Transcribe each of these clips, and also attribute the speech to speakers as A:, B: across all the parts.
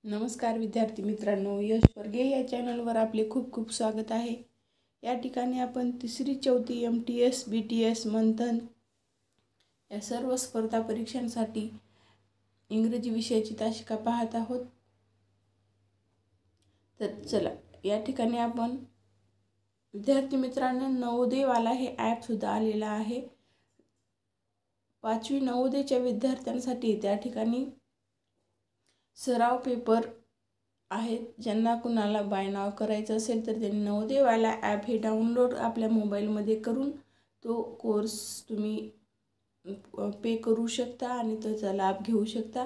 A: नमस्कार विद्यार्थी मित्रांनो, यश वर्गे या चॅनलवर आपले खूप खूप स्वागत आहे। या ठिकाणी आपण तिसरी चौथी MTS BTS मंथन या सर्व स्पर्धा परीक्षांसाठी इंग्रजी विषयाची तासिका पाहत आहोत। तर चला, या ठिकाणी आपण विद्यार्थी मित्रांनो नवोदयवाला हे ॲप सुद्धा आलेला आहे। 5वी नवोदयच्या विद्यार्थ्यांसाठी त्या ठिकाणी सराव पेपर आहेत। ज्यांना कुणाला बाय नाव करायचं असेल तर त्यांनी नवोदयवाला ॲप हे डाउनलोड आपल्या मोबाईलमध्ये करून तो कोर्स तुम्ही पे करू शकता आणि त्याचा लाभ घेऊ शकता।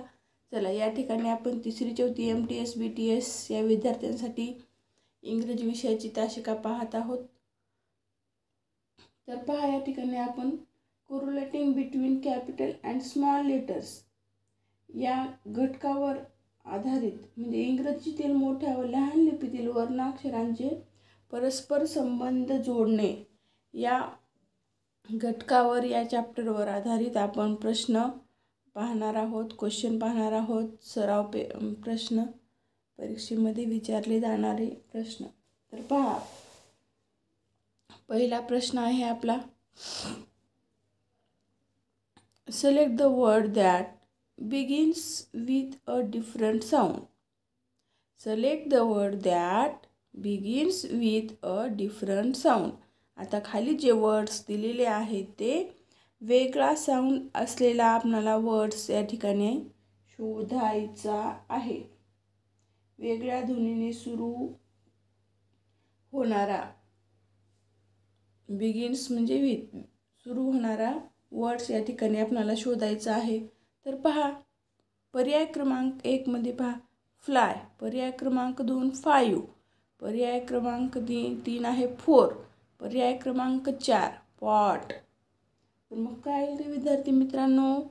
A: चला, या ठिकाणी आपण तिसरी चौथी MTS BTS या विद्यार्थ्यांसाठी इंग्रजी विषयाची तासिका पाहत आहोत। तर पहा, या ठिकाणी आपण correlating between capital and small letters या घटकावर आधारित म्हणजे इंग्रजीतील मोठ्या व लहान लिपीतील वर्णाक्षरांचे परस्पर संबंध जोडणे या घटकावर या चॅप्टरवर आधारित आपण प्रश्न पाहणार आहोत, क्वेश्चन पाहणार आहोत। सराव प्रश्न, परीक्षेमध्ये विचारले जाणारे प्रश्न। तर पहा, पहिला प्रश्न आहे आपला, select the word that begins with a different sound. Select the word that begins with a different sound. आता खाली जे वर्ड्स दिलेले आहेत ते वेगळा साऊंड असलेला आपल्याला वर्ड्स या ठिकाणी शोधायचा आहे। वेगळ्या ध्वनीने सुरू होणारा, begins म्हणजे with सुरू होणारा वर्ड्स या ठिकाणी आपल्याला शोधायचा आहे। तर पहा, पर्याय क्रमांक 1 मध्ये पहा फ्लाय, पर्याय क्रमांक 2 5, पर्याय क्रमांक 3 आहे 4, पर्याय क्रमांक 4 पॉट। तर मग काय येईल विद्यार्थी मित्रांनो,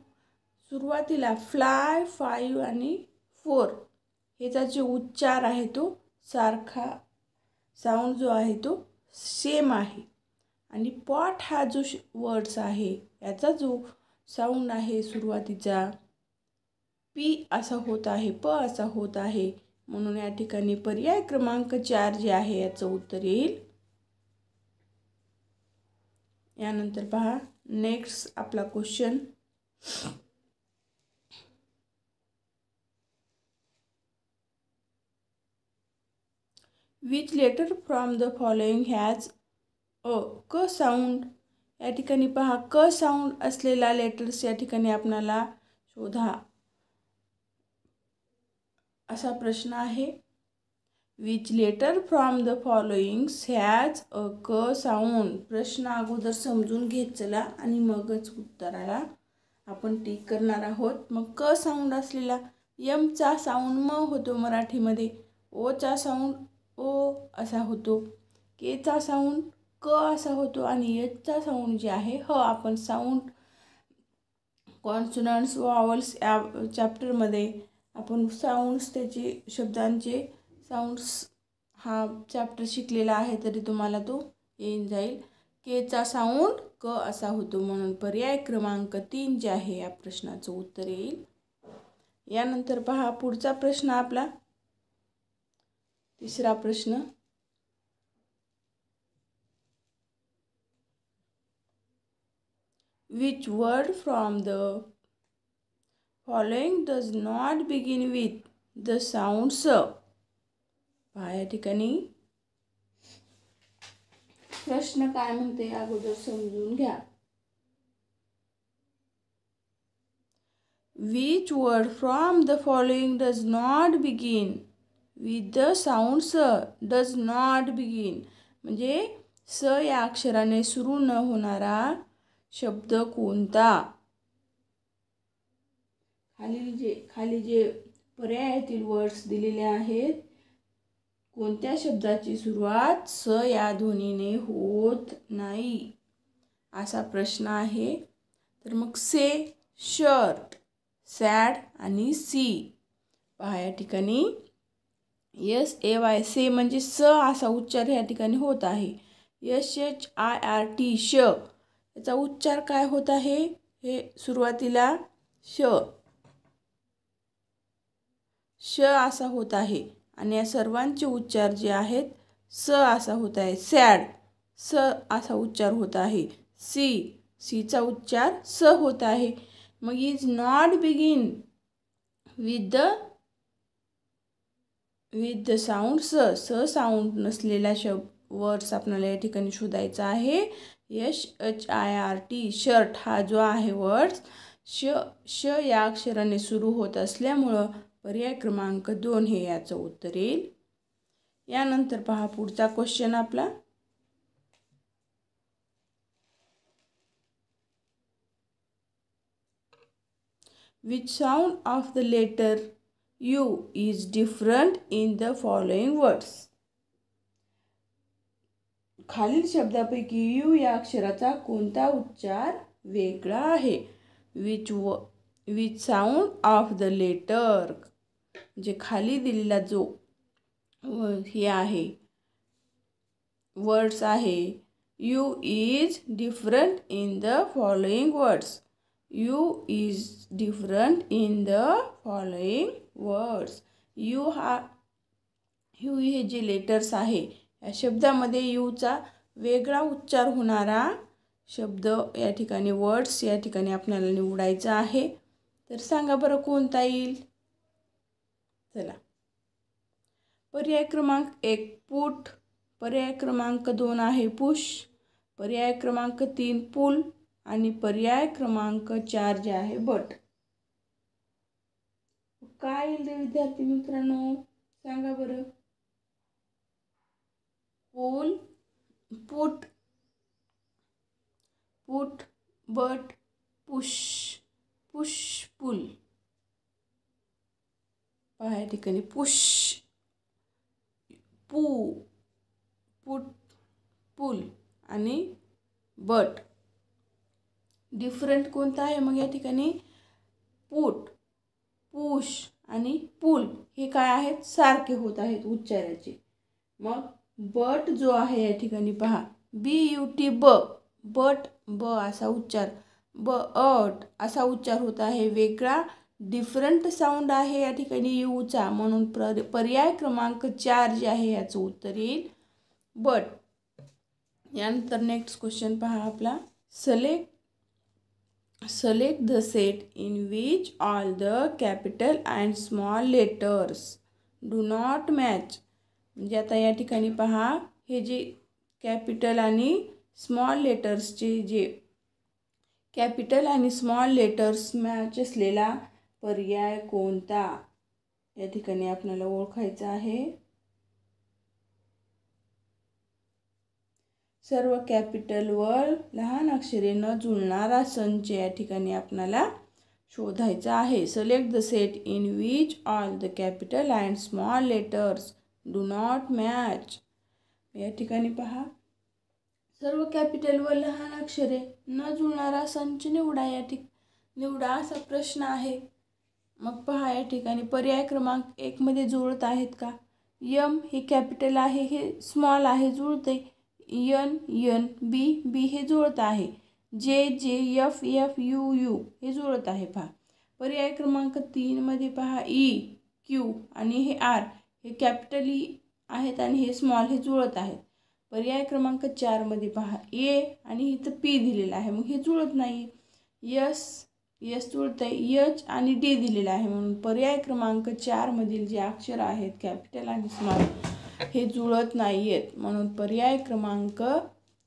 A: सुरुवातीला फ्लाय 5 आणि 4 ह्याचा जो उच्चार आहे तो सारखा, साऊंड जो आहे तो सेम आहे। आणि पॉट हा जो वर्ड्स आहे याचा जो साऊंड आहे सुरुवातीचा पी असा होत आहे, प असा होत आहे। म्हणून या ठिकाणी पर्याय क्रमांक 4 जे आहे याचं उत्तर येईल। यानंतर पहा नेक्स्ट आपला question, which letter from the following has a क साऊंड। या ठिकाणी पहा, क साऊंड असलेला लेटर्स या ठिकाणी आपल्याला शोधा असा प्रश्न आहे। Which letter from the followings has a क साऊंड। प्रश्न अगोदर समजून घेत चला आणि मगच उत्तराला आपण टिक करणार आहोत। मग क साऊंड असलेला यम चा साऊंड म होतो मराठीमध्ये, ओ चा साऊंड ओ असा होतो, के चा साऊंड क असा होतो आणि एच चा साऊंड जे आहे ह। आपण साऊंड कॉन्सोनंट्स व्हावल्स या चॅप्टरमध्ये आपण साऊंड्स त्याचे शब्दांचे साऊंड्स हा चॅप्टर शिकलेला आहे, तरी तुम्हाला तो येऊन जाईल। के चा साऊंड क असा होतो, म्हणून पर्याय क्रमांक 3 जे आहे या प्रश्नाचं उत्तर येईल। यानंतर पहा पुढचा प्रश्न आपला तिसरा प्रश्न, which word from the following does not begin with the sound s। पहा, या ठिकाणी प्रश्न काय म्हणते अगोदर समजून घ्या। Which word from the following does not begin with the sound s। does not begin म्हणजे स या अक्षराने सुरू न होणारा शब्द कोणता। खाली जे पर्यायातील वर्ड्स दिलेले आहेत, कोणत्या शब्दाची सुरुवात स या ध्वनीने होत नाही असा प्रश्न आहे। तर मग से, शर्ट, सॅड आणि सी। पहा, या ठिकाणी SAY से म्हणजे स असा उच्चार या ठिकाणी होत आहे। SHIRT श याचा उच्चार काय होत आहे, हे सुरुवातीला श, श असा होत आहे आणि या सर्वांचे उच्चार जे आहेत स असा होत आहे. सॅड स असा उच्चार होत आहे. सीचा उच्चार स होत आहे. मग is not begin with the sound स साऊंड नसलेला वर्ड्स आपल्याला या ठिकाणी शोधायचा आहे. SHIRT शर्ट हा जो आहे वर्ड्स श या अक्षराने सुरू होत असल्यामुळं पर्याय क्रमांक 2 हे याचं उत्तर येईल. यानंतर पहा पुढचा क्वेश्चन आपला. Which sound of the letter U is different in the following words? खालील शब्दापैकी यू या अक्षराचा कोणता उच्चार वेगळा आहे? Which sound of the letter म्हणजे खाली दिलेला जो हे आहे वर्ड्स आहे U is different in the following words. U is different in the following words. U हे जे लेटर्स आहे या शब्दामध्ये यूचा वेगळा उच्चार होणारा शब्द या ठिकाणी वर्ड्स या ठिकाणी आपल्याला निवडायचा आहे. तर सांगा बरं कोणता येईल. चला, पर्याय क्रमांक 1 पुट, पर्याय क्रमांक 2 आहे पुश, पर्याय क्रमांक 3 पुल आणि पर्याय क्रमांक 4 जे आहे बट. काय येईल रे विद्यार्थी मित्रांनो, सांगा बरं. पुल, पुट, बट, पुश, पुल. पहा या ठिकाणी पुश, पुट, पुल आणि बट. डिफरंट कोणता आहे मग या ठिकाणी? पुट, पुश आणि पुल हे काय आहेत? सारखे होत आहेत उच्चाराचे. मग बट जो आहे या ठिकाणी पहा BUT बट ब असा उच्चार, बट असा उच्चार होत आहे. वेगळा डिफरंट साऊंड आहे या ठिकाणी यूचा, म्हणून पर्याय क्रमांक 4 जे आहे याचं उत्तर येईल बट. यानंतर नेक्स्ट क्वेश्चन पहा आपला. Select the set in which all the capital and small letters do not match. म्हणजे आता या ठिकाणी पहा हे जे कॅपिटल आणि स्मॉल लेटर्सचे जे कॅपिटल आणि स्मॉल लेटर्स मॅच असलेला पर्याय कोणता या ठिकाणी आपल्याला ओळखायचा आहे. सर्व कॅपिटलवर लहान अक्षरे न जुळणारा संच या ठिकाणी आपल्याला शोधायचा आहे. Select the set in which all the capital and small letters do not match. या ठिकाणी पहा सर्व कॅपिटलवर लहान अक्षरे न जुळणारा संच निवडा. निवडा असा प्रश्न आहे. मग पहा या ठिकाणी पर्याय क्रमांक 1 मध्ये जुळत आहेत का? M हे कॅपिटल आहे, हे स्मॉल आहे, जुळते. N बी हे जुळत आहे. J F U हे जुळत आहे. पहा पर्याय क्रमांक 3 मध्ये पहा Q आणि हे R हे कॅपिटल E आहेत आणि हे स्मॉल हे जुळत आहेत. पर्याय क्रमांक 4 मध्ये पहा A आणि इथं P दिलेला आहे, मग हे जुळत नाही. S जुळत आहे, H आणि D दिलेला आहे, म्हणून पर्याय क्रमांक 4 मधील जे अक्षर आहेत कॅपिटल आणि स्मॉल हे जुळत नाही आहेत, म्हणून पर्याय क्रमांक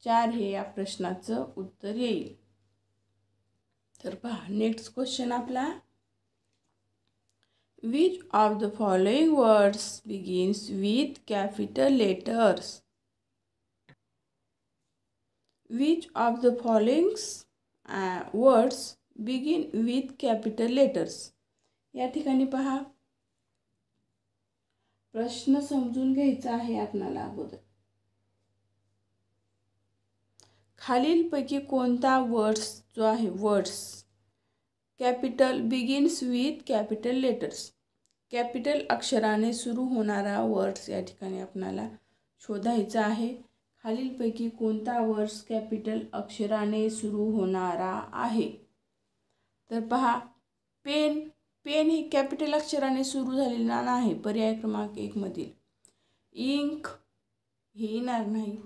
A: 4 हे या प्रश्नाचं उत्तर येईल. तर पहा नेक्स्ट क्वेश्चन आपला. Which of the following words begins with capital letters? Which of the following words begin with capital letters? या ठिकाणी पहा प्रश्न समजून घ्यायचा आहे आपल्याला अगोदर. खालीलपैकी कोणता वर्ड्स जो आहे words capital begins with capital letters, capital अक्षराने सुरू होणारा वर्ड्स या ठिकाणी आपल्याला शोधायचा आहे. खालीलपैकी कोणता वर्ड्स कॅपिटल अक्षराने सुरू होणारा आहे? तर पहा पेन पेन हे कॅपिटल अक्षराने सुरू झालेले नाव आहे पर्याय क्रमांक 1 मधील. इंक हे येणार नाही.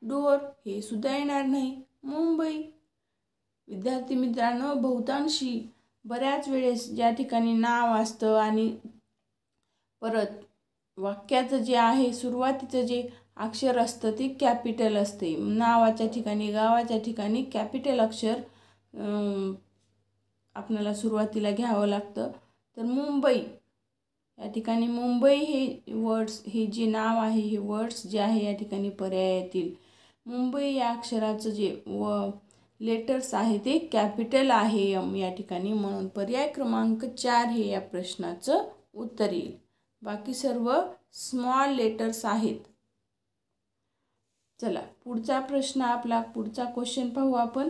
A: डोर हे सुद्धा येणार नाही. मुंबई, विद्यार्थी मित्रांनो, बहुतांशी बऱ्याच वेळेस ज्या ठिकाणी नाव असतं आणि परत वाक्याचं जे आहे सुरुवातीचं जे अक्षर असतं ते कॅपिटल असते. नावाच्या ठिकाणी, गावाच्या ठिकाणी कॅपिटल अक्षर आपल्याला सुरुवातीला घ्यावं लागतं. तर मुंबई या ठिकाणी मुंबई हे वर्ड्स, हे जे नाव आहे, हे वर्ड्स जे आहे या ठिकाणी पर्याय येतील. मुंबई या अक्षराचं जे लेटर्स आहे ते कॅपिटल आहे एम या ठिकाणी, म्हणून पर्याय क्रमांक 4 हे या प्रश्नाचं उत्तर येईल. बाकी सर्व स्मॉल लेटर्स आहेत. चला पुढचा प्रश्न, आपला पुढचा क्वेश्चन पाहू आपण.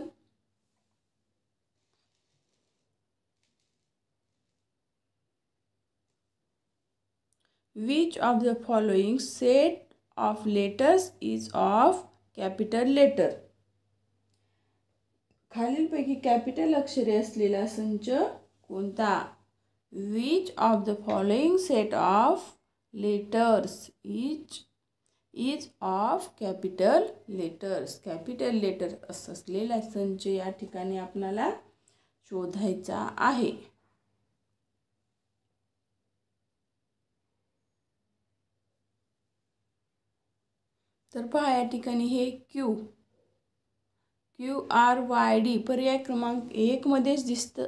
A: Which of the following set of letters is of capital letter? खालीलपैकी कॅपिटल अक्षरे असलेला संच कोणता? Which of the following set of letters is of capital letters? Capital letter असलेला संच या ठिकाणी आपल्याला शोधायचा आहे. तर पहा या ठिकाणी हे QRYD पर्याय क्रमांक 1 मध्येच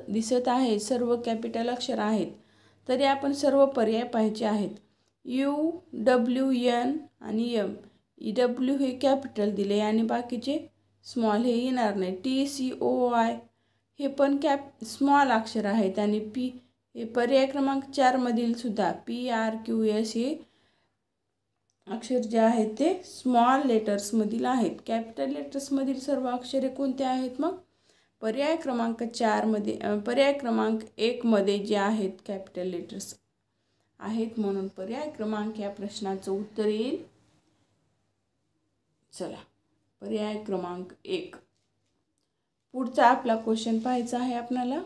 A: दिसत आहे. सर्व कॅपिटल अक्षर आहेत. तरी आपण सर्व पर्याय पाहायचे आहेत. UWN आणि M. EW हे कॅपिटल दिले आणि बाकीचे स्मॉल हे येणार नाही. TCOY हे पण स्मॉल अक्षर आहेत आणि P हे पर्याय क्रमांक 4 मधील सुद्धा PRQS हे अक्षर जे आहेत ते स्मॉल लेटर्स मधील आहेत. कॅपिटल लेटर्स मधील सर्व अक्षरे कोणते आहेत? मग पर्याय क्रमांक 4 मध्ये, पर्याय क्रमांक 1 मध्ये जे आहेत कॅपिटल लेटर्स आहेत, म्हणून पर्याय क्रमांक या प्रश्नाचं उत्तर येईल. चला पर्याय क्रमांक 1. पुढचा आपला क्वेश्चन पाहायचा आहे आपल्याला.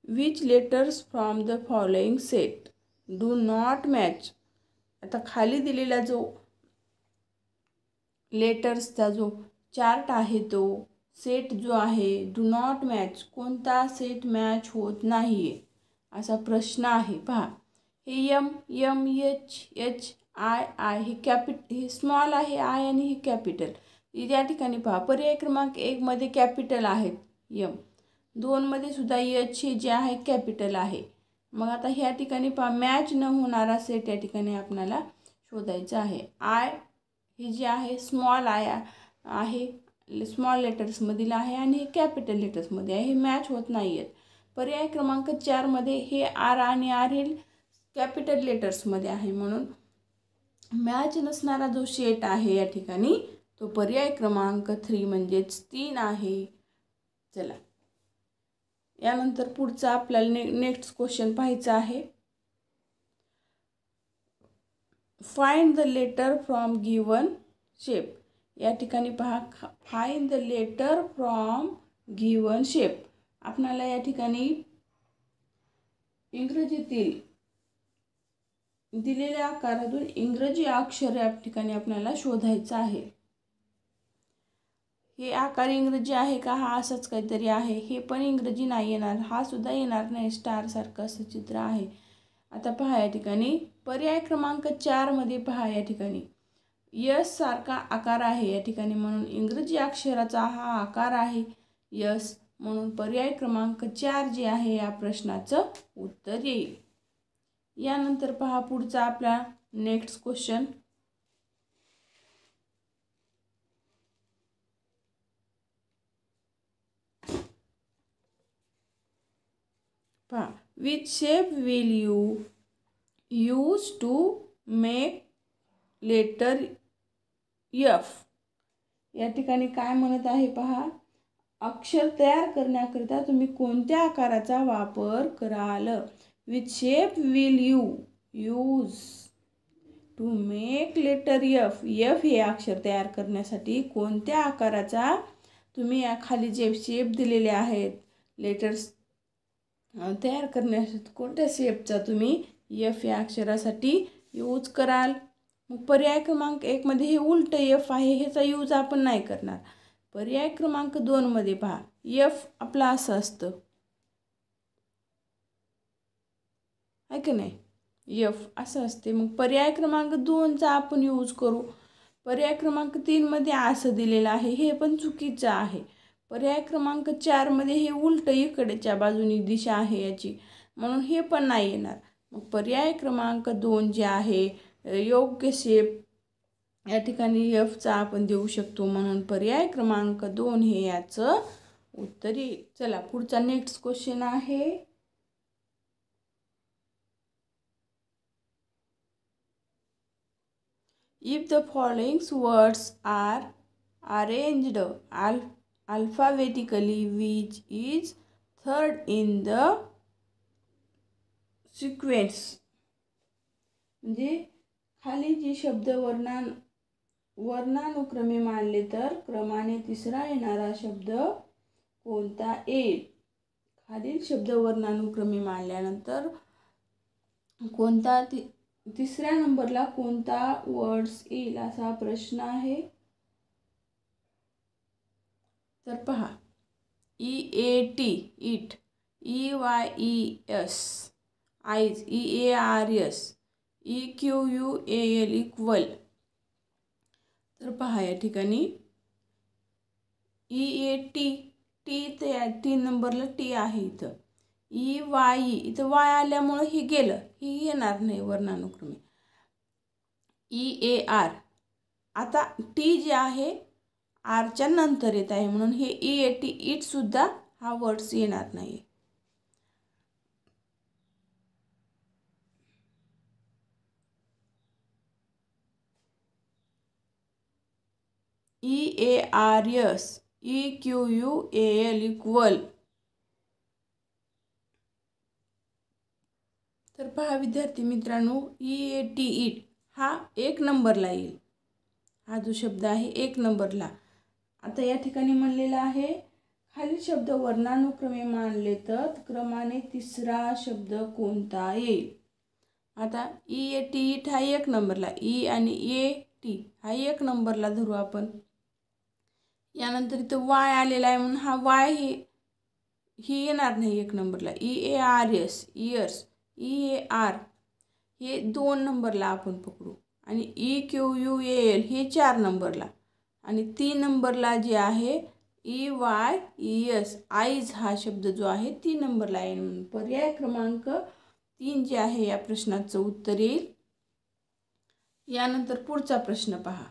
A: Which letters from the following set do not match? आता खाली दिलेला जो लेटर्सचा जो चार्ट आहे, तो सेट जो आहे डू नॉट मॅच, कोणता सेट मॅच होत नाही आहे असा प्रश्न आहे. पहा हे MH I हे स्मॉल आहे, आय आणि हे कॅपिटल. या ठिकाणी पहा पर्याय क्रमांक 1 मध्ये कॅपिटल आहेत M, 2 मध्ये सुद्धा H हे जे आहे कॅपिटल आहे. मग आता ह्या ठिकाणी पहा मॅच न होणारा सेट या ठिकाणी आपल्याला शोधायचा आहे. आय हे जे आहे स्मॉल आय आहे, स्मॉल लेटर्समधील आहे आणि हे कॅपिटल लेटर्समध्ये आहे, हे मॅच होत नाही आहेत. पर्याय क्रमांक 4 मध्ये हे आर आणि आर हे कॅपिटल लेटर्समध्ये आहे, म्हणून मॅच नसणारा जो सेट आहे या ठिकाणी तो पर्याय क्रमांक 3 म्हणजेच 3 आहे. चला यानंतर पुढचा आपल्याला नेक्स्ट क्वेश्चन पाहायचा आहे. Find the letter from given shape. या ठिकाणी पहा find the letter from given shape. आपल्याला या ठिकाणी इंग्रजीतील दिलेल्या आकारातून इंग्रजी अक्षर या ठिकाणी आपल्याला शोधायचं आहे. हे आकार इंग्रजी आहे का? हा असंच काहीतरी आहे. हे पण इंग्रजी नाही येणार, हा सुद्धा येणार नाही. स्टार सारखं असं चित्र आहे. आता पहा या ठिकाणी पर्याय क्रमांक 4 मध्ये पहा या ठिकाणी यस सारखा आकार आहे या ठिकाणी, म्हणून इंग्रजी अक्षराचा हा आकार आहे यस, म्हणून पर्याय क्रमांक 4 जे आहे या प्रश्नाचं उत्तर येईल. यानंतर पहा पुढचा आपला नेक्स्ट क्वेश्चन. पहा which shape will you use to make letter F. या ठिकाणी काय म्हणत आहे पहा, अक्षर तयार करण्याकरिता तुम्ही कोणत्या आकाराचा वापर कराल. Which shape will you use to make letter F, F हे अक्षर तयार करण्यासाठी कोणत्या आकाराचा तुम्ही या खाली जे शेप दिलेले आहेत लेटर्स तयार करण्यासाठी कोणत्या शेपचा तुम्ही एफ या अक्षरासाठी यूज कराल? मग पर्याय क्रमांक 1 मध्ये हे उलट एफ आहे, ह्याचा यूज आपण नाही करणार. पर्याय क्रमांक 2 मध्ये पहा, एफ आपला असं असतं, आहे की नाही, एफ असं असते. मग पर्याय क्रमांक 2चा आपण यूज करू. पर्याय क्रमांक 3 मध्ये असं दिलेलं आहे, हे पण चुकीचं आहे. पर्याय क्रमांक 4 मध्ये हे उलट इकडेच्या बाजूनी दिशा आहे याची, म्हणून हे पण नाही येणार. मग पर्याय क्रमांक 2 जे आहे योग्य शेप या ठिकाणी एफचा आपण देऊ शकतो, म्हणून पर्याय क्रमांक 2 हे याचं उत्तर येईल. चला पुढचा नेक्स्ट क्वेश्चन आहे. If the following words are arranged alphabetically, which is third in the sequence? म्हणजे खाली जी शब्द वर्णानुक्रमे मांडले तर क्रमाने तिसरा येणारा शब्द कोणता येईल? खालील शब्द वर्णानुक्रमे मांडल्यानंतर कोणता तिसऱ्या नंबरला कोणता वर्ड्स येईल असा प्रश्न आहे. तर पहा, EAT it, EYES eyes, EARS, EQUAL equal. तर पहा या ठिकाणी EAT टी ते 3 नंबरला टी आहे इथं. EYE इथं वाय आल्यामुळं हे गेलं, ही येणार नाही वर्णानुक्रमे. EAR आता टी जे आहे आरच्या नंतर येत आहे, म्हणून हे EAT इट सुद्धा हा वर्ड्स येणार नाही. EARS, EQUAL equal. तर पहा विद्यार्थी मित्रांनो, EAT इट हा 1 नंबरला येईल. हा जो शब्द आहे 1 नंबरला. आता या ठिकाणी म्हणलेला आहे खालील शब्द वर्णानुक्रमे मांडले तर क्रमाने तिसरा शब्द कोणता येईल? आता EAT इट हा 1 नंबरला, ई आणि AT हा 1 नंबरला धरू आपण. यानंतर इथं वाय आलेला आहे, म्हणून हा वाय ही येणार नाही 1 नंबरला. EARS इयर्स, EAR हे 2 नंबरला आपण पकडू, आणि EQUAL हे 4 नंबरला, आणि 3 नंबरला जे आहे EYES आईज हा शब्द जो आहे 3 नंबरला आहे. म्हणून पर्याय क्रमांक 3 जे आहे या प्रश्नाचं उत्तर येईल. यानंतर पुढचा प्रश्न पहा.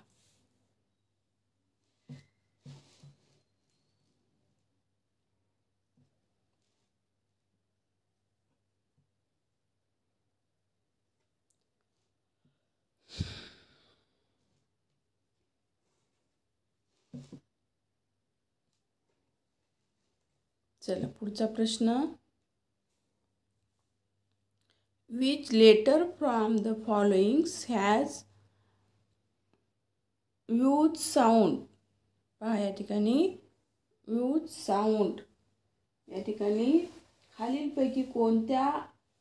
A: चला पुढचा प्रश्न. Which letter from the following has vowel sound? पहा या ठिकाणी vowel sound. या ठिकाणी खालीलपैकी कोणत्या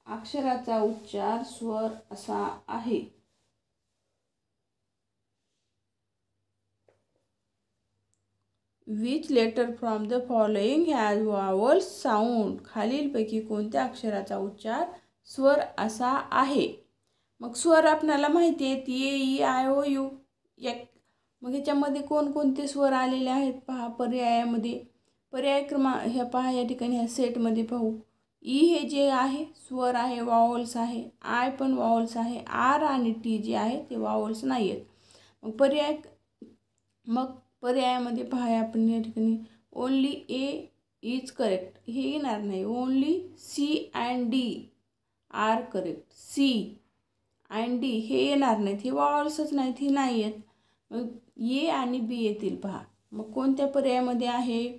A: अक्षराचा उच्चार स्वर असा आहे? Which letter from the following has vowel sound? खालीलपैकी कोणत्या अक्षराचा उच्चार स्वर असा आहे? मग स्वर आपल्याला माहिती आहेत EIOU. मग ह्याच्यामध्ये कोणकोणते स्वर आलेले आहेत पहा पर्यायामध्ये. पर्याय क्रमांक ह्या पहा या ठिकाणी ह्या सेटमध्ये पाहू. ई हे जे आहे स्वर आहे, वॉवल्स आहे. आय पण वॉवल्स आहे. आर आणि टी जे आहे ते वॉवल्स नाही आहेत. मग पर्यायामध्ये पहा आपण या ठिकाणी ओनली ए इज करेक्ट हे येणार नाही. Only C and D are correct. C and D हे येणार नाहीत, हे वॉवल्सच नाहीत, हे नाही आहेत. मग ए आणि बी येतील पहा. मग कोणत्या पर्यायामध्ये आहे?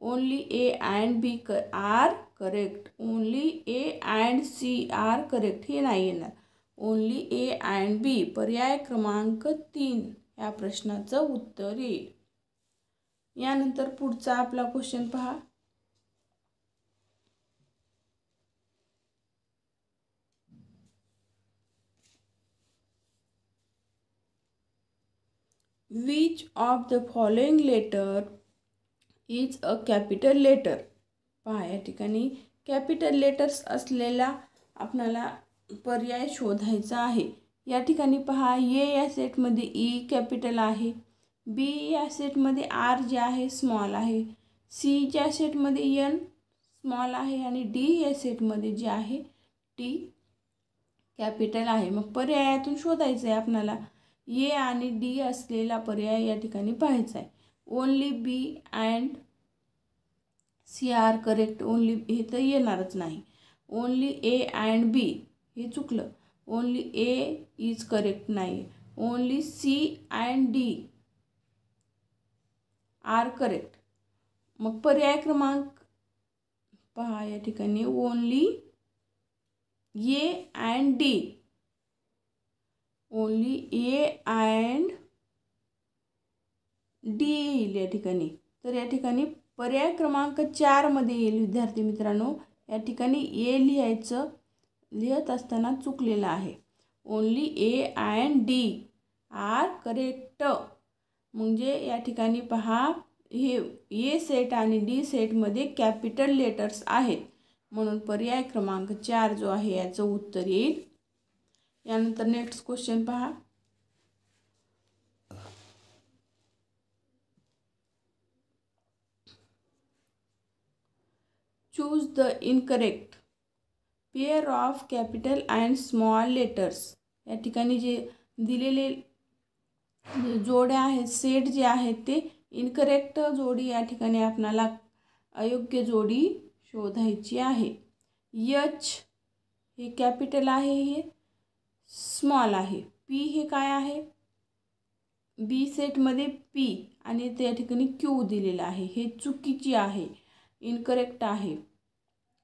A: Only A and B are correct. Only A and C are correct हे नाही येणार. Only A and B. पर्याय क्रमांक 3 या प्रश्नाचं उत्तर येईल. यानंतर पुढचा आपला क्वेश्चन पहा. Which of the following letter is a capital letter? पहा या ठिकाणी कॅपिटल लेटर्स असलेला आपल्याला पर्याय शोधायचा आहे. या ठिकाणी पहा ए या सेटमध्ये ई कॅपिटल आहे, बी या सेटमध्ये आर जे आहे स्मॉल आहे, सी ज्या सेटमध्ये एन स्मॉल आहे आणि डी या सेटमध्ये जे आहे टी कॅपिटल आहे. मग पर्यायातून शोधायचं आहे आपल्याला. ए आणि डी असलेला पर्याय या ठिकाणी पाहायचा आहे. Only B and C are correct. Only हे तर येणारच नाही. ओनली ए अँड बी हे चुकलं. ओनली ए इज करेक्ट नाही. Only C and D are correct. मग पर्याय क्रमांक पहा या ठिकाणी only A and D. Only A and D येईल या ठिकाणी. तर या ठिकाणी पर्याय क्रमांक 4 मध्ये येईल विद्यार्थी मित्रांनो. या ठिकाणी ए लिहत असताना चुकलेलं आहे. Only A and D are correct. म्हणजे या ठिकाणी पहा हे ए सेट आणि डी सेटमध्ये कॅपिटल लेटर्स आहेत म्हणून पर्याय क्रमांक 4 जो आहे याचं उत्तर येईल. यानंतर नेक्स्ट क्वेश्चन पहा. Choose the incorrect pair of capital and small letters. या ठिकाणी जे दिलेले जोड्या आहेत सेट जे आहेत ते इनकरेक्ट जोडी या ठिकाणी आपणाला अयोग्य जोडी शोधायची आहे. एच हे कॅपिटल आहे, हे स्मॉल आहे. पी हे काय आहे, बी सेटमध्ये पी आणि त्या ठिकाणी क्यू दिलेला आहे. हे चुकीची आहे, इनकरेक्ट आहे.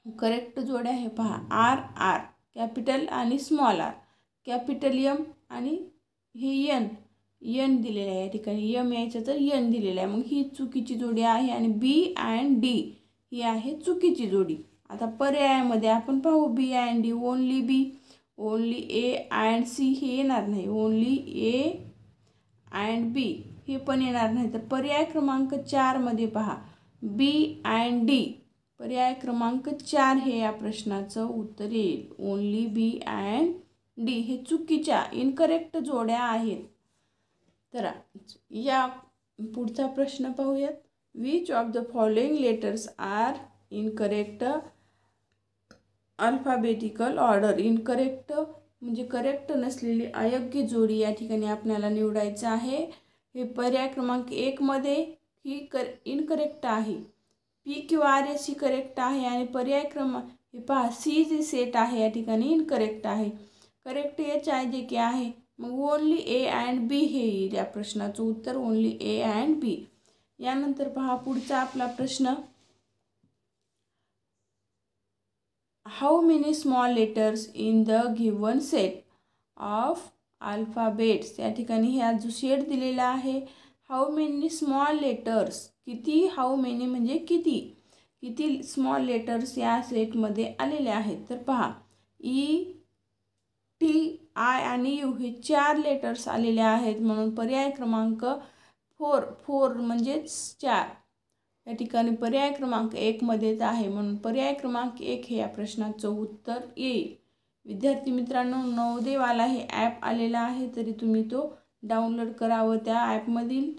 A: करेक्ट जोड्या आहे पहा आर आर कॅपिटल आणि स्मॉल आर. कॅपिटल एम आणि हे एन एन दिलेलं आहे. या ठिकाणी एम यायचं तर एन दिलेलं आहे. मग ही चुकीची जोडी आहे आणि बी अँड डी ही आहे चुकीची जोडी. आता पर्यायामध्ये आपण पाहू B and D. Only B, only A and C हे येणार नाही. ओनली ए अँड बी हे पण येणार नाही. तर पर्याय क्रमांक 4 मध्ये पहा बी अँड डी. पर्याय क्रमांक 4 हे या प्रश्नाचं उत्तर येईल. ओनली बी अँड डी हे चुकीच्या इनकरेक्ट जोड्या आहेत. तर या पुढचा प्रश्न पाहूयात. Which of the following letters are incorrect alphabetical order. Incorrect म्हणजे करेक्ट नसलेली अयोग्य जोडी या ठिकाणी आपल्याला निवडायचं आहे. हे पर्याय क्रमांक 1 मध्ये ही इनकरेक्ट आहे. पी किंवा आर एस ही करेक्ट आहे आणि पर्याय क्रमांक हे पहा सी जी सेट आहे या ठिकाणी इनकरेक्ट आहे. करेक्ट एच आय जे के आहे. मग ओनली ए अँड बी हे येईल या प्रश्नाचं उत्तर. ओनली ए अँड बी. यानंतर पहा पुढचा आपला प्रश्न. How many small letters in the given set of alphabets. या ठिकाणी ह्या जो सेट दिलेला आहे हाऊ मेनी स्मॉल लेटर्स किती, हाऊ मेनी म्हणजे किती, किती स्मॉल लेटर्स या सेटमध्ये आलेले आहेत. तर पहा ई टी आय आणि यू हे 4 लेटर्स आलेले आहेत म्हणून पर्याय क्रमांक 4 म्हणजेच 4 या ठिकाणी पर्याय क्रमांक 1 मध्येच आहे म्हणून पर्याय क्रमांक 1 हे या प्रश्नाचं उत्तर येईल. विद्यार्थी मित्रांनो नवोदयवाला हे ॲप आलेला आहे तरी तुम्ही तो डाउनलोड करा व त्या ॲपमधील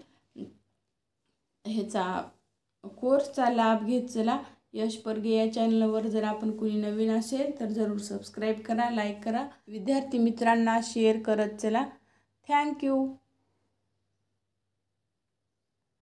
A: ह्याचा कोर्सचा लाभ घेत चला. यश परगे या चॅनलवर जर आपण कुणी नवीन असेल तर जरूर सबस्क्राईब करा, लाईक करा, विद्यार्थी मित्रांना शेअर करत चला. थँक्यू.